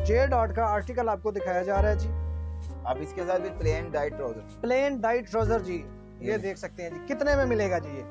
J dot का article आपको दिखाया जा रहा है जी। अब इसके साथ भी plain dyed trouser, plain dyed trouser जी, ये देख सकते हैं जी। कितने में मिलेगा जी ये?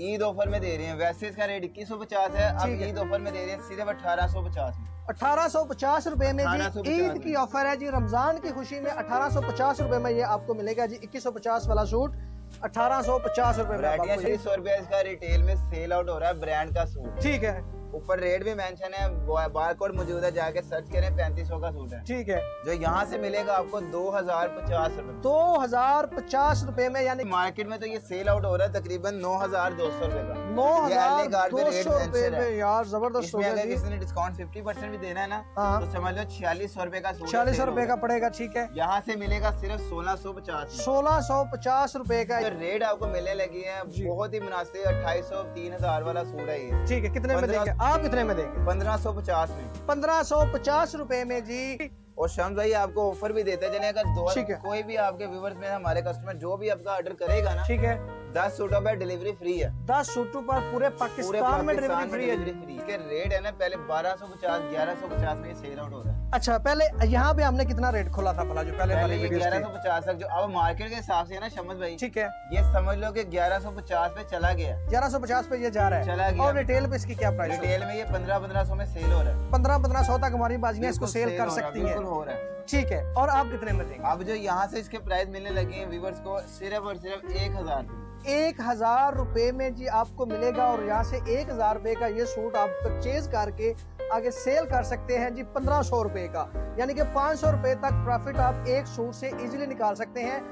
ईद ऑफर में दे रहे हैं, वैसे इसका रेट 2150 है, अब ईद ऑफर में दे रहे हैं सिर्फ 1850 में। 1850 रुपए में जी 1850 ईद की ऑफर है जी। रमजान की खुशी में 1850 रुपए में ये आपको मिलेगा जी। 2150 वाला सूट 1850 रुपए में। 100 रुपया इसका रिटेल में सेल आउट हो रहा है ब्रांड का सूट। ठीक है, ऊपर रेट भी मेंशन है, बारकोड मौजूद है, जाके सर्च करें। 3500 का सूट है। ठीक है, जो यहाँ से मिलेगा आपको 2050 रुपए। 2050 रुपए में, यानी मार्केट में तो ये सेल आउट हो रहा है तकरीबन 9200 रुपए का। 9200 रुपए में यार, जबरदस्त हो गया। अगर किसी ने डिस्काउंट 50% भी देना है ना, तो समझ लो 4600 रुपए का सूट, 4600 रुपए का पड़ेगा। ठीक है, यहाँ से मिलेगा सिर्फ 1650। 1650 रुपए का रेट आपको मिलने लगी है, बहुत ही मुनासिब। 2800 3000 वाला सूट है ये। ठीक है, कितने में देंगे आप? कितने में देंगे? 1550 में। 1550 रुपए में जी। और शम्स भाई आपको ऑफर भी देते हैं, अगर कोई भी आपके व्यूवर्स में हमारे कस्टमर जो भी आपका ऑर्डर करेगा ना, ठीक है, 10 सूटों पर डिलीवरी फ्री है। 10 सूटों पर पूरे पाकिस्तान में डिलीवरी फ्री है। इसके रेट है ना, पहले 1250 1150 में सेल आउट हो रहा है। अच्छा, पहले यहाँ पे हमने कितना रेट खोला था भला? जो पहले 1150 तक, जो अब मार्केट के हिसाब से है ना शम्स भाई, ठीक है, ये समझ लो कि 1150 पे चला गया। 1150 पे ये जा रहा है, चला गया। और रिटेल पे इसकी क्या प्राइस? रिटेल में ये 1500 में सेल हो रहा है। 1500 तक हमारी बाजियां इसको सेल कर सकती है। बिल्कुल हो रहा है। ठीक है, और आप कितने में देंगे? अब जो यहाँ से इसके प्राइस मिलने लगे हैं व्यूवर्स को, सिर्फ और सिर्फ 1000 1000 रुपए में जी आपको मिलेगा। और यहाँ से 1000 रुपए का ये सूट आप परचेज करके आगे सेल कर सकते हैं जी 1500 रुपए का, यानी कि 500 रुपए तक प्रॉफिट आप एक सूट से इजीली निकाल सकते हैं।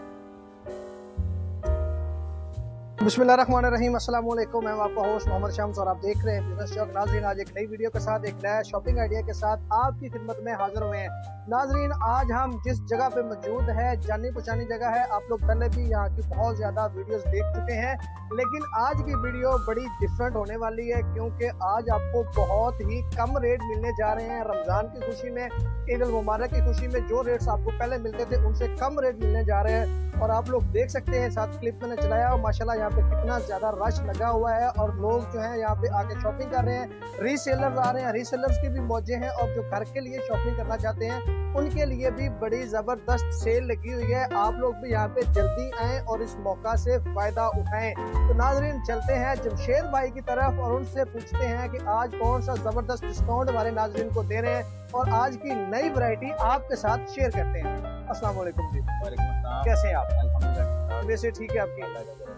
बिस्मिल्लाहिर्रहमानिर्रहीम, अस्सलाम वालेकुम। मैं आपका होस्ट मोहम्मद शम्स और आप देख रहे हैं बिजनेस चौक। नाजरीन, आज एक नई वीडियो के साथ, एक नया शॉपिंग आइडिया के साथ आपकी खिदमत में हाजिर हुए हैं। नाजरीन, आज हम जिस जगह पे मौजूद है, जानी पहचानी जगह है, आप लोग पहले भी यहाँ की बहुत ज़्यादा वीडियोस देख चुके हैं, लेकिन आज की वीडियो बड़ी डिफरेंट होने वाली है, क्योंकि आज आपको बहुत ही कम रेट मिलने जा रहे हैं। रमज़ान की खुशी में, ईद उल मुबारक की खुशी में जो रेट्स आपको पहले मिलते थे उनसे कम रेट मिलने जा रहे हैं। और आप लोग देख सकते हैं, साथ क्लिप मैंने चलाया और माशाल्लाह यहाँ पे कितना ज्यादा रश लगा हुआ है, और लोग जो है यहाँ पे आके शॉपिंग कर रहे हैं। रीसेलर्स आ रहे हैं, रीसेलर्स की भी मौजें हैं, और जो घर के लिए शॉपिंग करना चाहते हैं उनके लिए भी बड़ी जबरदस्त सेल लगी हुई है। आप लोग भी यहाँ पे जल्दी आएं और इस मौका से फायदा उठाएं। तो नाजरीन, चलते हैं जमशेद भाई की तरफ और उनसे पूछते हैं कि आज कौन सा जबरदस्त डिस्काउंट हमारे नाजरीन को दे रहे हैं, और आज की नई वैरायटी आपके साथ शेयर करते हैं। अस्सलाम वालेकुम जी। वालेकुम अस्सलाम। कैसे हैं आप? अल्हम्दुलिल्लाह। वैसे ठीक है आपकी?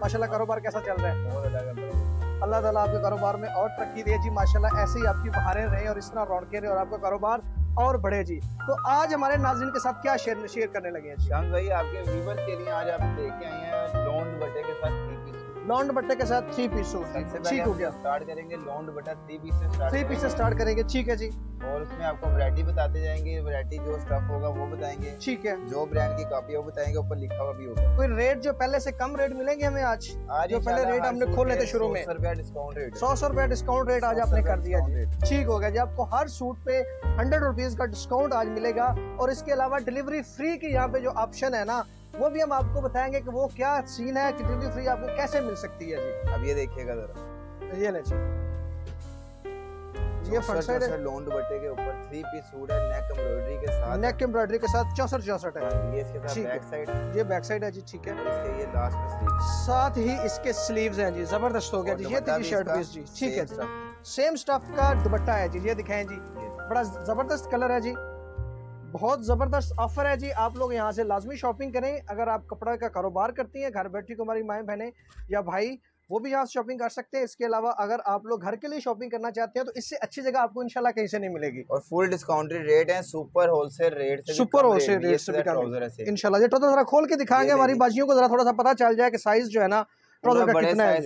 माशाल्लाह, कारोबार कैसा चल रहा है? अल्लाह ताला आपके कारोबार में और तरक्की दे जी। माशाल्लाह, ऐसे ही आपकी बहारें रहे और इस तरह रौनकें रहे और आपका कारोबार और बढ़े जी। तो आज हमारे नाज़रीन के साथ क्या शेयर करने लगे हैं? शम्स भाई, आपके व्यूअर्स के लिए आज आप लेके आए हैं लॉन दुपट्टे के साथ 3 पीस। लॉन दुपट्टे के साथ 3 पीस सूट। ठीक हो गया, स्टार्ट करेंगे लॉन दुपट्टा 3 पीस से स्टार्ट। 3 पीस से स्टार्ट करेंगे, ठीक है जी। और उसमें आपको वैरायटी बताते जाएंगे, वैरायटी जो स्टफ होगा वो बताएंगे, ठीक है, जो ब्रांड की कॉपी है वो बताएंगे, ऊपर लिखा हुआ भी होगा। कोई रेट जो पहले से कम रेट मिलेंगे हमें आज जो पहले रेट हमने खोले थे शुरू में? 100 रुपया डिस्काउंट रेट। 100 रुपया डिस्काउंट रेट आज आपने कर दिया जी। ठीक हो गया जी। आपको हर सूट पे 100 रुपीज का डिस्काउंट आज मिलेगा, और इसके अलावा डिलीवरी फ्री की यहाँ पे जो ऑप्शन है ना, वो भी हम आपको बताएंगे कि वो क्या सीन है, कि डिलीवरी फ्री आपको कैसे मिल सकती है जी। अब ये देखिएगा जरा, ये ले जी, ये फ्रंट साइड है लॉन दुपट्टे के ऊपर 3 पीस सूट है, नेक एम्ब्रॉयडरी के साथ। नेक एम्ब्रॉयडरी के साथ 64 है। ये इसके साथ बैक साइड, ये बैक साइड है जी। ठीक है, इसके ये लास्ट में स्लीव, साथ ही इसके स्लीव्स हैं जी। जबरदस्त हो गया जी। ये थी शर्ट पीस जी। ठीक है जी, सेम स्टफ का दुपट्टा है जी। ये दिखाएं जी, बड़ा जबरदस्त कलर है जी, बहुत जबरदस्त ऑफर है जी। आप लोग यहाँ से लाजमी शॉपिंग करें। अगर आप कपड़ा का कारोबार करती हैं, घर बैठी हमारी माएँ बहनें या भाई, वो भी यहाँ से शॉपिंग कर सकते हैं। इसके अलावा अगर आप लोग घर के लिए शॉपिंग करना चाहते हैं तो इससे अच्छी जगह आपको इंशाल्लाह कहीं से नहीं मिलेगी। और फुल डिस्काउंटेड रेट है, सुपर होलसेल रेट से, सुपर होलसेल रेट से इंशाल्लाह। ये ट्राउजर जरा खोल के दिखाएंगे हमारी बाजियों को, जरा थोड़ा सा पता चल जाए कि साइज जो है ना ट्राउजर का कितना है।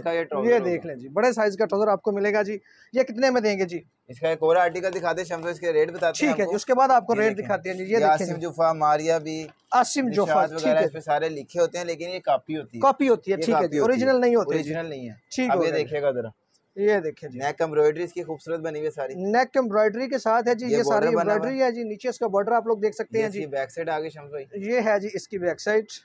ये देख लें जी, बड़े साइज का ट्राउजर आपको मिलेगा जी। ये कितने में देंगे जी? इसका एक और आर्टिकल दिखाते हैं शम्स, इसके रेट बताते हैं। ठीक है जी, उसके बाद आपको रेट दिखाते हैं जी। ये आसिम जुफा, मारिया भी, आसिम जुफा वगैरह इस पे सारे लिखे होते हैं, लेकिन ये कॉपी होती है। कॉपी होती है, ठीक है जी, ओरिजिनल नहीं होती। ओरिजिनल नहीं है। ठीक है, ये देखिएगा जरा, ये देखिए जी, नेक एम्ब्रॉयडरी इसकी खूबसूरत बनी हुई है सारी। नेक एम्ब्रॉयडरी के साथ है जी। ये सारी एम्ब्रॉयडरी है जी। नीचे इसका बॉर्डर आप लोग देख सकते हैं जी। बैक साइड आगे शम्स भाई, ये है जी इसकी बैक साइड।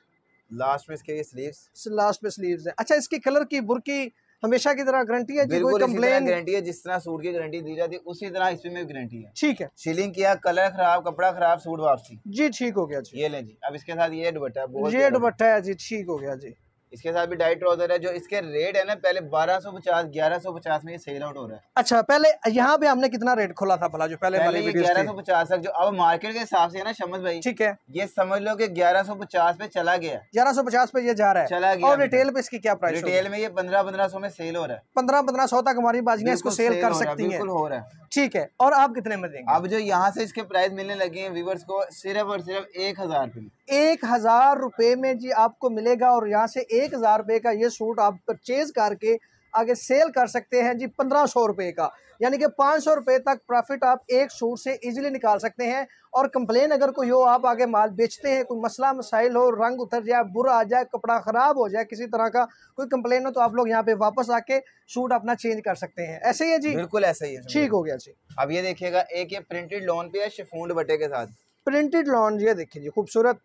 लास्ट में इसके ये स्लीव्स, लास्ट में स्लीव्स है। अच्छा, इसकी कलर की बुरकी हमेशा की तरह गारंटी है जी, कोई कंप्लेन गारंटी है, जिस तरह सूट की गारंटी दी जाती है उसी तरह इसमें भी गारंटी है। ठीक है, शिलिंग किया, कलर खराब, कपड़ा खराब, सूट वापसी जी ठीक हो गया जी। ये लें जी। अब इसके साथ ये दुपट्टा, ये दुपट्टा है जी, ठीक हो गया जी। इसके साथ भी डाइट ट्राउजर है, जो इसके रेट है ना पहले 1250 1150 में ये सेल आउट हो रहा है। अच्छा, पहले यहाँ पे हमने कितना रेट खोला था भला, जो पहले वाली वीडियोस थी? 1150 तक, जो अब मार्केट के हिसाब से है ना शम्स भाई, ठीक है, ये समझ लो कि 1150 पे चला गया, 1150 पे ये जा रहा है, चला गया। और रिटेल पे इसकी क्या प्राइस? रिटेल में ये 1500 में सेल हो रहा है, 1500 तक हमारी बाजियां इसको सेल कर सकती हैं। बिल्कुल हो रहा है, ठीक है। और आप कितने में देंगे? अब जो यहाँ से इसके प्राइस मिलने लगे हैं व्यूअर्स को सिर्फ और सिर्फ 1000 रुपए, 1000 रुपए में जी आपको मिलेगा। और यहाँ से 1000 रुपए का ये सूट आप परचेज करके आगे सेल कर सकते हैं जी 1500 रुपए का, यानी कि 500 रुपए तक प्रॉफिट आप एक सूट से इजीली निकाल सकते हैं। और कंप्लेन अगर कोई हो, आप आगे माल बेचते हैं, कोई मसला मसाइल हो, रंग उतर जाए, बुरा आ जाए, कपड़ा ख़राब हो जाए, किसी तरह का कोई कंप्लेन हो, तो आप लोग यहाँ पे वापस आके सूट अपना चेंज कर सकते हैं। ऐसे ही है जी? बिल्कुल ऐसा ही है, ठीक हो गया जी। अब ये देखिएगा, एक ये प्रिंटेड लॉन पे है शिफॉन दुपट्टे के साथ, प्रिंटेड लॉन, ये देखिए जी खूबसूरत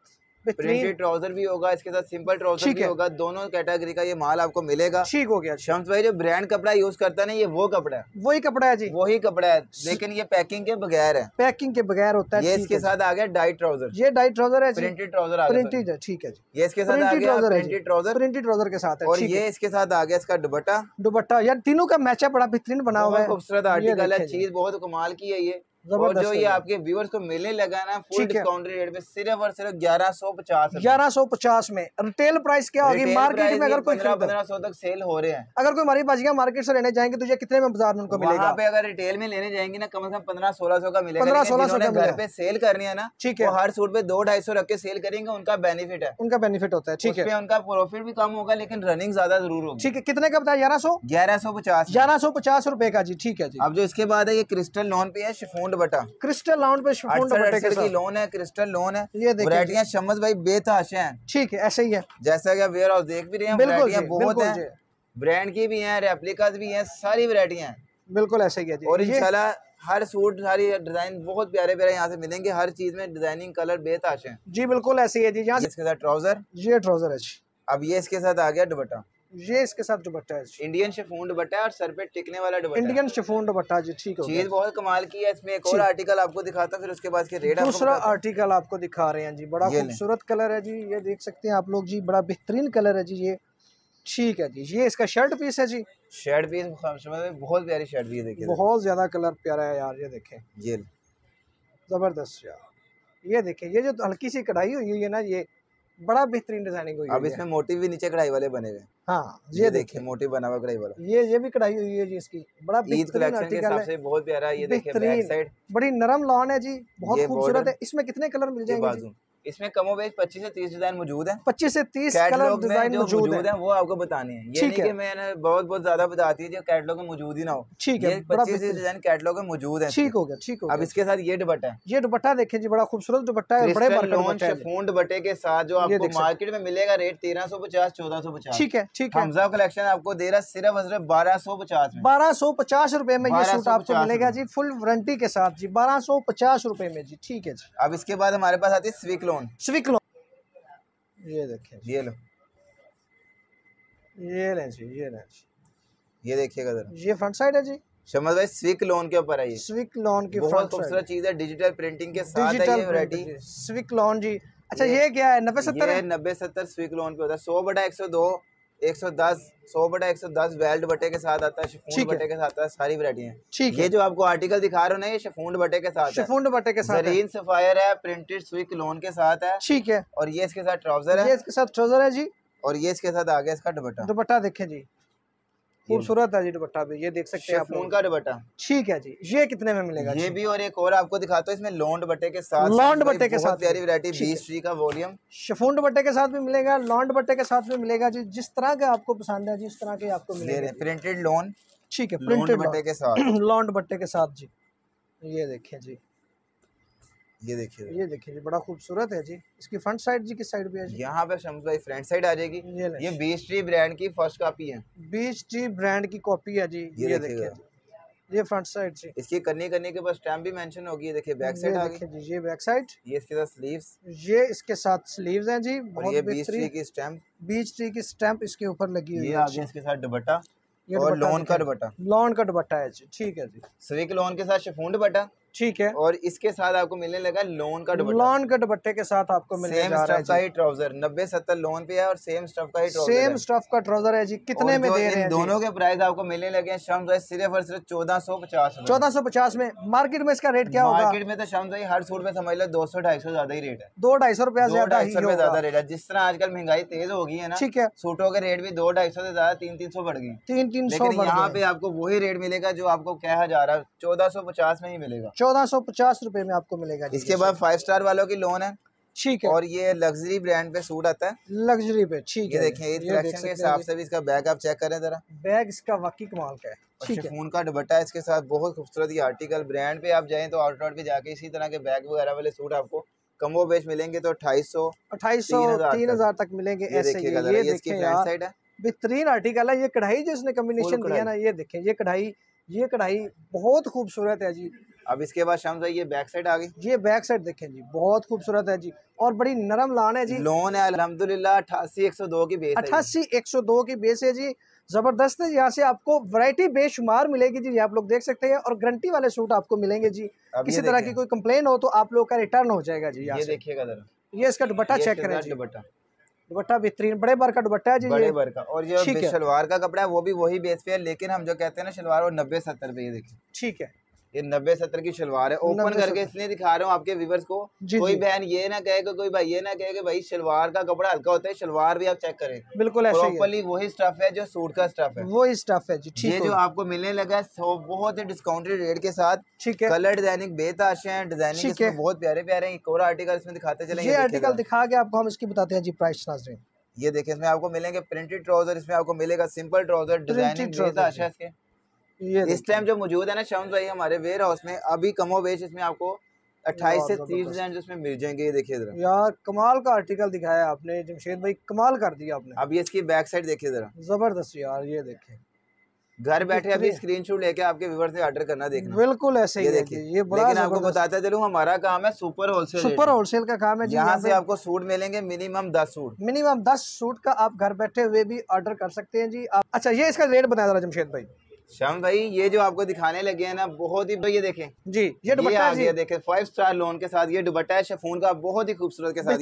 प्रिंटेड ट्राउजर भी होगा, इसके साथ सिंपल ट्राउजर भी होगा, दोनों कैटेगरी का ये माल आपको मिलेगा। ठीक हो गया शम्स भाई, जो ब्रांड कपड़ा यूज करता है ना, ये वो कपड़ा है, वही कपड़ा है जी, वही कपड़ा है, लेकिन ये पैकिंग के बगैर है, पैकिंग के बगैर होता है। ये इसके साथ आ गया डाइट ट्राउजर, ये डाइट ट्राउजर है, प्रिंटेड ट्राउजर, प्रिंटेड है, ठीक है जी। ये इसके साथ आ गया प्रिंटेड ट्राउजर, प्रिंटेड ट्राउजर के साथ है। और ये इसके साथ आ गया इसका दुपट्टा। दुपट्टा यार तीनों का मैचअप बड़ा बेहतरीन बना हुआ है, खूबसूरत आर्टिकल है, चीज बहुत कमाल की है ये। और जो ये आपके व्यूअर्स को मिलने लगा ना फुल डिस्काउंट रेट पे, सिर्फ और सिर्फ 1150 में। रिटेल प्राइस क्या होगी मार्केट में? अगर कोई 1500 तक सेल हो रहे हैं। अगर कोई हमारी बाजियां मार्केट से लेने जाएंगे तो ये कितने में बाजार में उनको मिलेगा? वहाँ पे अगर रिटेल में लेने जाएंगे ना, कम से कम 1500-1600 का मिलेगा। 1500-1600 का घर पे सेल करनी है ना, ठीक है, वो हर सूट पे 200-250 रख के सेल करेंगे, उनका बेनिफिट है, उनका बेनिफिट होता है, ठीक है, उनका प्रॉफिट भी कम होगा, लेकिन रनिंग ज्यादा जरूर होगी। ठीक है, कितने का बताया? 1150 रुपए का जी, ठीक है जी। अब जो इसके बाद है, ये क्रिस्टल लॉन पे है शिफॉन दुपट्टा, क्रिस्टल लॉन पे शिफॉन दुपट्टे के साथ लोन है, क्रिस्टल लोन है। ये वैरायटियां शम्स भाई बेतहाशा हैं, ठीक है, ऐसे ही है, जैसा कि आप वेयर हाउस देख भी रहे हैं, वैरायटियां बहुत हैं, ब्रांड की भी हैं, रेप्लिकास भी हैं, सारी वैरायटियां हैं, बिल्कुल ऐसे ही है जी। और इंशाल्लाह हर सूट, सारी डिजाइन बहुत प्यारे प्यारे यहाँ से मिलेंगे, हर चीज में डिजाइनिंग कलर बेतहाशा हैं जी, बिल्कुल ऐसे ही है जी। यहाँ इसके साथ ट्राउजर, ये ट्राउजर है जी। अब ये इसके साथ आ गया दुपट्टा, ये इसके साथ दुपट्टा है, इंडियन शिफॉन दुपट्टा है, और सर पे टिकने वाला दुपट्टा, इंडियन शिफॉन दुपट्टा जी, ठीक है। चीज बहुत कमाल की है। इसमें एक और आर्टिकल आपको दिखाता हूं, फिर उसके बाद के रेट। दूसरा आर्टिकल आपको दिखा रहे हैं जी, बड़ा खूबसूरत कलर है जी, ये देख सकते हैं आप लोग जी, बड़ा बेहतरीन कलर है जी ये, ठीक है जी। ये इसका शर्ट पीस है जी, शर्ट पीस बहुत प्यारी शर्ट पीस, देखिए बहुत ज्यादा कलर प्यारा है यार, ये देखें, ये जबरदस्त यार, ये देखें, ये जो हल्की सी कढ़ाई हुई है ना, ये बड़ा बेहतरीन डिजाइनिंग हुई है। अब इसमें मोटिव भी नीचे कढ़ाई वाले बने हुए, हाँ ये देखिए मोटिव बना हुआ कढ़ाई वाला, ये भी कढ़ाई हुई है जी इसकी, बड़ा बेहतरीन आर्टिकल है, बहुत प्यारा। ये देखिए बैक साइड, बड़ी नरम लॉन है जी, बहुत खूबसूरत है। इसमें कितने कलर मिल जाएंगे? इसमें कमो बेश 25 से 30 डिजाइन मौजूद है, 25 से 30 कलर डिजाइन मौजूद है, वो आपको बताने हैं। ये नहीं कि मैंने बहुत ज्यादा बताती है जो कैटलॉग में मौजूद ही ना हो, ठीक है, 25 डिजाइन कैटलॉग में मौजूद है, ठीक हो गया, ठीक हो गया। अब इसके साथ ये दुपट्टा है, ये दुपट्टा देखें जी, बड़ा खूबसूरत दुपट्टा है, बड़े शिफॉन दुपट्टे के साथ जो आपको मार्केट में मिलेगा रेट 1350-1450, ठीक है, ठीक है। हमजा कलेक्शन आपको दे रहा सिर्फ 1250 में, 1250 रुपए में ये सूट आपको मिलेगा जी, फुल वारंटी के साथ जी, 1250 रुपए में जी, ठीक है जी। अब इसके बाद हमारे पास आती है स्विक लोन, ये देखें, ये लो, ये लें जी, ये लें जी, ये देखिएगा जरा, ये फ्रंट साइड है जी शम्स भाई, स्विक लोन के ऊपर है ये, स्विक लोन की बहुत खूबसूरत चीज है, डिजिटल प्रिंटिंग के साथ है ये वैरायटी, स्विक लोन जी। अच्छा ये क्या है? 90-70 है, 90-70 स्विक लोन पे होता है, 100/102, 110, 100/110 वेल्ड दुपट्टे के साथ आता है, शिफॉन दुपट्टे के साथ आता है, सारी वैरायटियां हैं। ये जो आपको आर्टिकल दिखा रहे हो ना, ये शिफॉन दुपट्टे के साथ, शिफॉन दुपट्टे के साथ जरीन सफायर है, प्रिंटेड स्विक लोन के साथ है, ठीक है। और ये इसके साथ ट्राउजर है, ये इसके साथ ट्राउजर है जी, और ये इसके साथ आ गया इसका दुपट्टा। दुपट्टा देखें जी, खूबसूरत है जी दुपट्टा भी, ये देख सकते हैं आप लोग का दुपट्टा, ठीक है जी। ये कितने में मिलेगा? ये भी, और एक और आपको दिखाता हूँ, इसमें लॉन दुपट्टे के साथ, लॉन दुपट्टे के साथ प्यारी वैरायटी, 20 ट्री का वॉल्यूम, शिफॉन दुपट्टे के साथ भी मिलेगा, लॉन दुपट्टे के साथ भी मिलेगा जी, जिस तरह का आपको पसंद है जिस तरह के आपको मिलेगा। प्रिंटेड लॉन, ठीक है, प्रिंटेड दुपट्टे के साथ, लॉन दुपट्टे के साथ जी, ये देखें जी, ये देखिए, ये देखिए जी, बड़ा खूबसूरत है जी। इसकी फ्रंट साइड जी किस साइड पे है जी? यहाँ पे शम्स भाई फ्रंट साइड आ जाएगी, ये बीच ट्री ब्रांड की फर्स्ट कॉपी है, बीच ट्री ब्रांड की कॉपी है जी, ये देखिए, ये फ्रंट साइड जी, इसकी करने के बाद स्टैम्प भी मेंशन होगी, ये देखिए बैक साइड आ गई जी, ये बैक साइड, ये इसके साथ स्लीव्स, ये इसके साथ स्लीव्स हैं जी, और ये बीच ट्री की स्टैम्प, बीच ट्री की स्टैम्प इसके ऊपर लगी हुई है। ये आगे इसके साथ दुपट्टा, और लॉन का दुपट्टा, लॉन का दुपट्टा है जी, ठीक है जी। स्विक लॉन के साथ शिफॉन दुपट्टा, ठीक है। और इसके साथ आपको मिलने लगा लोन का दुपट्टा, लोन के दुपट्टे के साथ आपको मिलने जा रहा है का ही ट्राउजर 90-70 लोन पे है और सेम स्टफ का ही ट्राउजर सेम स्टफ का ट्राउजर है जी। कितने में दे रहे हैं? दोनों के प्राइस आपको मिलने लगे हैं शाम सिर्फ और सिर्फ 1450। 1450 में। मार्केट में इसका रेट क्या होगा? मार्केट में तो शाम हर सूट में समझ लो 200-250 ज्यादा ही रेट है, 200-250 रुपया ज्यादा रेट है। जिस तरह आजकल महंगाई तेज हो गई है ना, ठीक है, सूटों के रेट भी 200-250 से ज्यादा 300-300 बढ़ गए, 300-300। लेकिन यहाँ पे आपको वही रेट मिलेगा जो आपको कहा जा रहा है 1450 में ही मिलेगा, 1450 रुपए में आपको मिलेगा। इसके बाद 5 स्टार वालों की लोन है, ठीक है, और ये लग्जरी ब्रांड पे सूट आता है, लग्जरी पे, ठीक है। देखिए इस कलेक्शन के हिसाब से भी इसका बैग आप चेक करें जरा, बैग इसका वाकई कमाल का है, ठीक है। शिफॉन का दुपट्टा है इसके साथ, बहुत खूबसूरत ये आर्टिकल। ब्रांड पे आप जाएं तो आउटलेट पे जाके इसी तरह के बैग वगैरह वाले सूट आपको कमो बेच मिलेंगे, तो 2800-3000 तक मिलेंगे ऐसे। ये देखिए यार, बेहतरीन आर्टिकल है। ये कढ़ाई जो इसने कॉम्बिनेशन दिया ना, ये देखें, ये कढ़ाई बहुत खूबसूरत है जी। अब इसके बाद शाम ये बैक साइड आ गई, ये बैक साइड देखें जी, बहुत खूबसूरत है जी, और बड़ी नरम लान है जी। लोन है अल्हम्दुलिल्लाह 88-102 की बेस है, 88-102 की बेस है जी, जबरदस्त है। यहाँ से आपको वैरायटी बेशुमार मिलेगी जी, आप लोग देख सकते हैं, और गारंटी वाले सूट आपको मिलेंगे जी। किसी तरह की कोई कंप्लेन हो तो आप लोग का रिटर्न हो जाएगा जी। ये देखिएगा जरा, ये इसका दुपट्टा चेक करें जी, दुपट्टा बेहतरीन बड़े बार का दुपट्टा है जी, बड़े बार का। और ये शलवार का कपड़ा है वो भी वही बेस पे है, लेकिन हम जो कहते हैं ना शलवार वो 90-70 पे, ये देखिए, ठीक है, ये 90-70 की शलवार है। ओपन करके इसलिए दिखा रहा हूँ आपके व्यूअर्स को, कोई बहन ये ना कहे, कोई भाई ये ना कहे कि भाई शलवार का कपड़ा हल्का होता है, शलवार भी आप चेक करें, बिल्कुल ऐसे प्रॉपर्ली वही स्टफ है जो सूट का स्टफ है, वही स्टफ है जी। ये जो आपको मिलने लगा है बहुत ही डिस्काउंटेड रेट के साथ, ठीक है। कलर डिजाइनिंग बेताशे हैं, डिजाइनिंग इसमें बहुत प्यारे प्यारे हैं। एक और आर्टिकल इसमें दिखाते चले, ये आर्टिकल दिखा के आपको हम इसकी बताते हैं जी प्राइस नाज़रीन। ये देखिए, इसमें आपको मिलेंगे प्रिंटेड ट्राउजर, इसमें आपको मिलेगा सिंपल ट्राउजर, डिजाइनिंग बेताशा इसके। इस टाइम जो मौजूद है ना शाम भाई हमारे वेयर हाउस में, अभी कमो बेच इसमें आपको 28 से 30 डिजाइन उसमें मिल जाएंगे। ये देखिए जरा यार, कमाल का आर्टिकल दिखाया आपने जमशेद भाई, कमाल कर दिया आपने। अब ये इसकी बैक साइड देखिए जरा, जबरदस्त यार, ये देखिए, घर बैठे अभी स्क्रीनशॉट लेके आपके व्यूअर से ऑर्डर करना, देखना बिल्कुल ऐसे ही देखिए। ये लेकिन आपको बताता चलूं, हमारा काम है सुपर होलसेल का काम है। यहाँ से आपको सूट मिलेंगे मिनिमम 10 सूट, मिनिमम 10 सूट का आप घर बैठे हुए भी ऑर्डर कर सकते हैं जी आप। अच्छा, ये इसका रेट बता रहा जमशेद भाई। श्याम भाई, ये जो आपको दिखाने लगे हैं ना, बहुत ही, ये देखें जी, ये दुपट्टा आ गया, देखें 5 स्टार लोन के साथ ये दुपट्टा है शिफॉन का, बहुत ही खूबसूरत के साथ,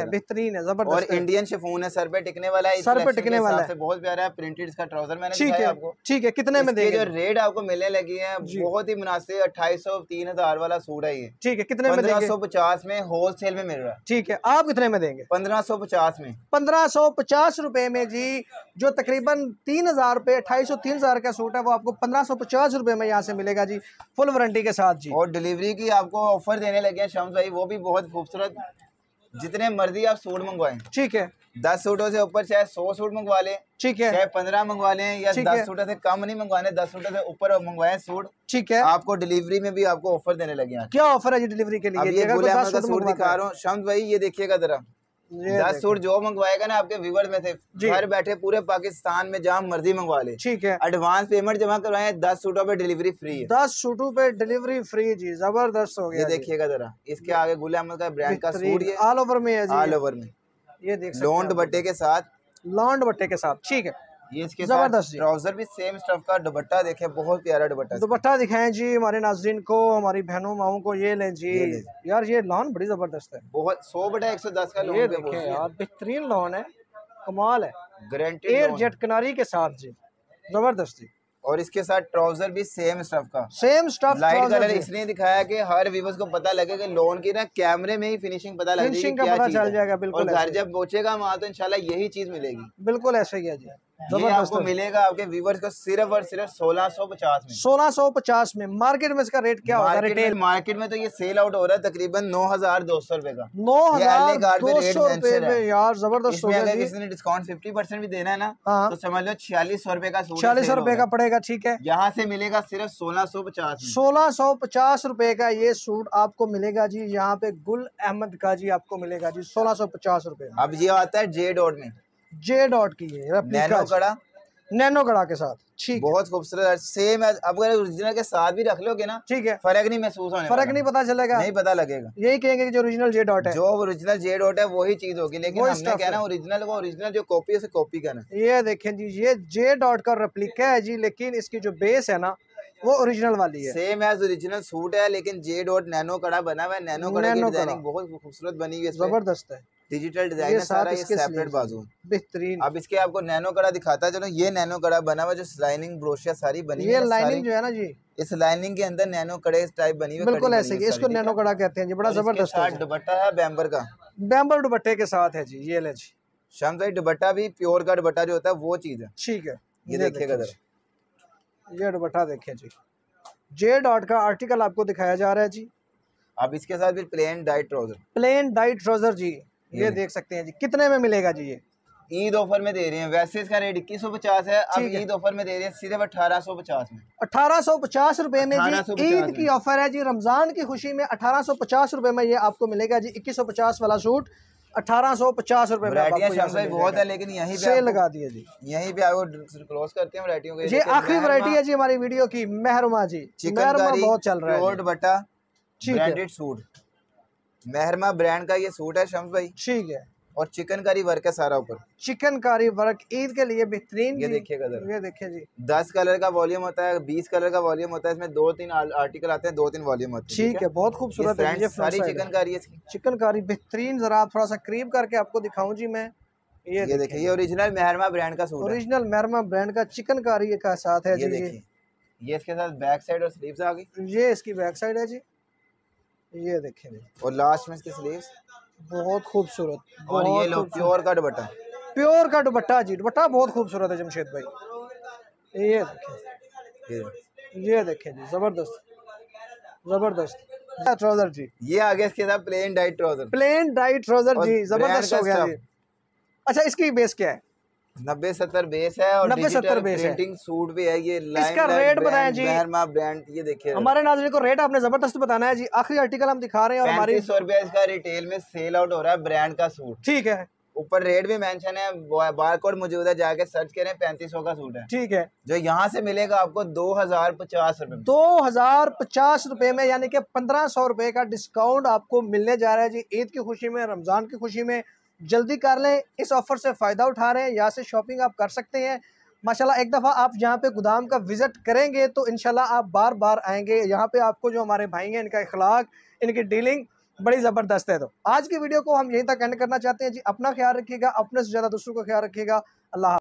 बेहतरीन है, जबरदस्त। और इंडियन शिफॉन है, सर पे टिकने वाला है, सर पे टिकने वाला है, बहुत प्यारा है। प्रिंटेड इसका ट्राउजर मैंने दिखाया आपको, ठीक है। कितने में देंगे? जो रेट आपको मिलने लगी है बहुत ही मुनासिब, 2800-3000 वाला सूट है ये, ठीक है। कितने में? 1550 में होलसेल में मिल रहा है, ठीक है। आप कितने में देंगे? 1550 में, 1550 रुपए में जी, जो तकरीबन 3000 रुपए, 2800-3000 का सूट है, वो आपको 1550 रुपए में यहाँ से मिलेगा जी, फुल वारंटी के साथ जी। और डिलीवरी की आपको ऑफर देने लगे हैं शम्स भाई, वो भी बहुत खूबसूरत। जितने मर्जी आप सूट मंगवाएं, ठीक है, 10 सूटों से ऊपर चाहे 100 सूट मंगवा लें, ठीक है, चाहे 15 मंगवा लें, या 10 सूटों से कम नहीं मंगवाने, 10 सूटों से ऊपर मंगवाएं सूट, ठीक है। आपको डिलीवरी में भी आपको ऑफर देने लगे हैं। क्या ऑफर है जी डिलीवरी के लिए? ये गुल अहमद का सूट दिखा रहा हूँ शम्स भाई, ये देखिएगा जरा, 10 सूट जो मंगवाएगा ना आपके व्यूअर में से, घर बैठे पूरे पाकिस्तान में जहाँ मर्जी मंगवा ले, ठीक है। एडवांस पेमेंट जमा करवाएं, 10 सूटों पे डिलीवरी फ्री है, 10 सूटों पे डिलीवरी फ्री जी, जबरदस्त हो गया। ये देखिएगा जरा, इसके आगे गुल अहमद का ब्रांड का सूट, ये ऑल ओवर में है जी, ऑल ओवर में, ये देख सकते हैं, लॉन दुपट्टे के साथ, लॉन दुपट्टे के साथ, ठीक है। ये इसके जबरदस्त ट्राउजर भी सेम स्टफ का, दुपट्टा देखें, बहुत प्यारा दुपट्टा। दुपट्टा दिखाएं जी हमारे नाज़रीन को, हमारी बहनों माओं को, ये लें जी, यार ये लॉन बड़ी जबरदस्त है, बहुत 100/110 का लॉन, ये देखें यार, बेहतरीन लॉन है, कमाल है, गारंटी एयर जेट किनारी के साथ जी, जबरदस्ती। और इसके साथ ट्राउजर भी सेम स्टफ का, सेम स्टफ, लाइट कलर इसलिए दिखाया कि हर व्यूअर्स को पता लगे कि लोन की ना कैमरे में ही फिनिशिंग पता लग जाएगी, क्या चीज चल जाएगा, बिल्कुल। घर जब पहुंचेगा वहाँ तो इंशाल्लाह यही चीज मिलेगी, बिल्कुल ऐसे ही है जी। ये आपको मिलेगा आपके व्यूअर्स को सिर्फ और सिर्फ 1650 में, 1650 में। मार्केट में इसका रेट क्या होगा? रिटेल मार्केट में तो ये सेल आउट हो रहा है तकरीबन 9200 रुपए का, 9200 रुपए में यार, जबरदस्त हो गया। अगर किसी ने डिस्काउंट 50% भी देना है ना, तो समझ लो 4600 रुपए का सूट, 4600 रुपए का पड़ेगा, ठीक है। यहाँ से मिलेगा सिर्फ 1650 में, 1650 रुपए का ये सूट आपको मिलेगा जी, यहाँ पे गुल अहमद का जी आपको मिलेगा जी 1650 रुपए। अब ये आता है जे डॉट में, जे डॉट की है नैनो कड़ा, नैनो कड़ा के साथ, ठीक, बहुत खूबसूरत सेम है। अब अगर ओरिजिनल के साथ भी रख लोगे ना, ठीक है, फर्क नहीं महसूस होने, फर्क नहीं पता चलेगा, नहीं पता लगेगा। यही कहेंगे कि जो ओरिजिनल जे डॉट है, जो ओरिजिनल जे डॉट है वही चीज होगी, लेकिन हमने कहना ओरिजिनल को ओरिजिनल, जो कॉपी है उसे कॉपी करना। ये देखें जी, ये जे डॉट का रेप्लिका है जी, लेकिन इसकी जो बेस है ना वो ओरिजिनल वाली है, सेम एज ओरिजिनल सूट है, लेकिन जे डॉट नैनो कड़ा बना हुआ है। नैनो कड़ा की डिजाइनिंग बहुत खूबसूरत बनी हुई है, जबरदस्त है, डिजिटल डिजाइन है सारा, ये सेपरेट बाजू बेहतरीन। अब इसके आपको नैनो कड़ा दिखाता है, चलो ये नैनो कड़ा बना हुआ, जो लाइनिंग ब्रोशिया सारी बनी हुई है, ये लाइनिंग जो है ना जी, इस लाइनिंग के अंदर नैनो कड़े टाइप बनी हुई है, बिल्कुल ऐसे ही, इसको नैनो कड़ा कहते हैं जी, बड़ा जबरदस्त है। दुपट्टा है बैम्बर का, बैम्बर दुपट्टे के साथ है जी, ये ले जी शम्स भाई, दुपट्टा भी प्योर का दुपट्टा जो होता है वो चीज है, ठीक है। ये देखिएगा जरा, ये दुपट्टा देखिए जी, जे डॉट का आर्टिकल आपको दिखाया जा रहा है जी। अब इसके साथ भी plain dyed trouser, plain dyed trouser जी, ये देख सकते हैं जी, कितने में मिलेगा जी? ये ईद ऑफर में दे रहे हैं, वैसे इसका रेट 2150 है, अब ईद ऑफर में दे रहे हैं सिर्फ 1850 में, 1850 रुपए में जी, ईद की ऑफर है जी, रमजान की खुशी में 1850 रुपए में ये आपको मिलेगा जी। 2150 वाला सूट 1850 रुपए में बहुत है, लेकिन यहीं पे सेल लगा दिए जी, यहीं पे आपको क्लोज करते हैं वैरायटियों के। ये आखिरी वैरायटी है जी हमारी वीडियो की, मेहरमा जी, मेहरमा बहुत चल रहा है, प्योर दुपट्टा ब्रांडेड सूट, मेहरमा ब्रांड का ये सूट है शम्स भाई, ठीक है, और चिकनकारी वर्क है सारा ऊपर, चिकनकारी वर्क ईद के लिए बेहतरीन। ये देखिएगा, ये देखिए जी, 10 कलर का वॉल्यूम होता है, 20 कलर का वॉल्यूम होता है, इसमें 2-3 आर्टिकल आते हैं, 2-3 वॉल्यूम होते हैं, ठीक है, बहुत खूबसूरत है ये सारी चिकनकारी है, चिकनकारी बेहतरीन। जरा आप थोड़ा सा करीब करके आपको दिखाऊं जी मैं, ये देखिए, ये ओरिजिनल मेहरमा ब्रांड का सूट है, ओरिजिनल मेहरमा ब्रांड का चिकनकारी का साथ है जी। ये इसके साथ बैक साइड और स्लीव्स आ गई, ये इसकी बैक साइड है जी, ये देखें जी, और लास्ट में इसकी स्लीव्स बहुत खूबसूरत, और ये लो प्योर का दुपट्टा, प्योर का दुपट्टा जी, दुपट्टा बहुत खूबसूरत है जमशेद भाई, ये देखें, ये देखें जी, जबरदस्त जबरदस्त ट्राउजर जी, ये आगे इसके साथ plain dyed trouser, plain dyed trouser जी, जबरदस्त हो गया जी। अच्छा, इसकी बेस क्या है? 90-70 बेस है, और 90-70 बेस है, प्रिंटिंग सूट भी है, ये इसका रेट बताएं जी, मेहरमा ब्रांड, ये देखिए हमारे नाज़रीन को रेट आपने जबरदस्त बताना है जी। आखिरी आर्टिकल हम दिखा रहे हैं, और हमारी 3500 रुपया इसका रिटेल में सेल आउट हो रहा है, ब्रांड का सूट, ठीक है, ऊपर रेट भी मेंशन है, बारकोड मौजूद है, जाके सर्च करें, 3500 का सूट है, ठीक है, जो यहाँ से मिलेगा आपको 2050 रुपए, 2050 रुपए में, यानी कि 1500 रुपए का डिस्काउंट आपको मिलने जा रहा है जी, ईद की खुशी में, रमजान की खुशी में। जल्दी कर लें, इस ऑफर से फ़ायदा उठा रहे हैं, यहाँ से शॉपिंग आप कर सकते हैं। माशाल्लाह, एक दफ़ा आप यहाँ पे गोदाम का विज़िट करेंगे तो इंशाल्लाह आप बार बार आएंगे। यहाँ पे आपको जो हमारे भाई हैं, इनका अखलाक, इनकी डीलिंग बड़ी ज़बरदस्त है। तो आज की वीडियो को हम यहीं तक एंड करना चाहते हैं जी। अपना ख्याल रखिएगा, अपने से ज़्यादा दूसरों का ख्याल रखिएगा। अल्लाह।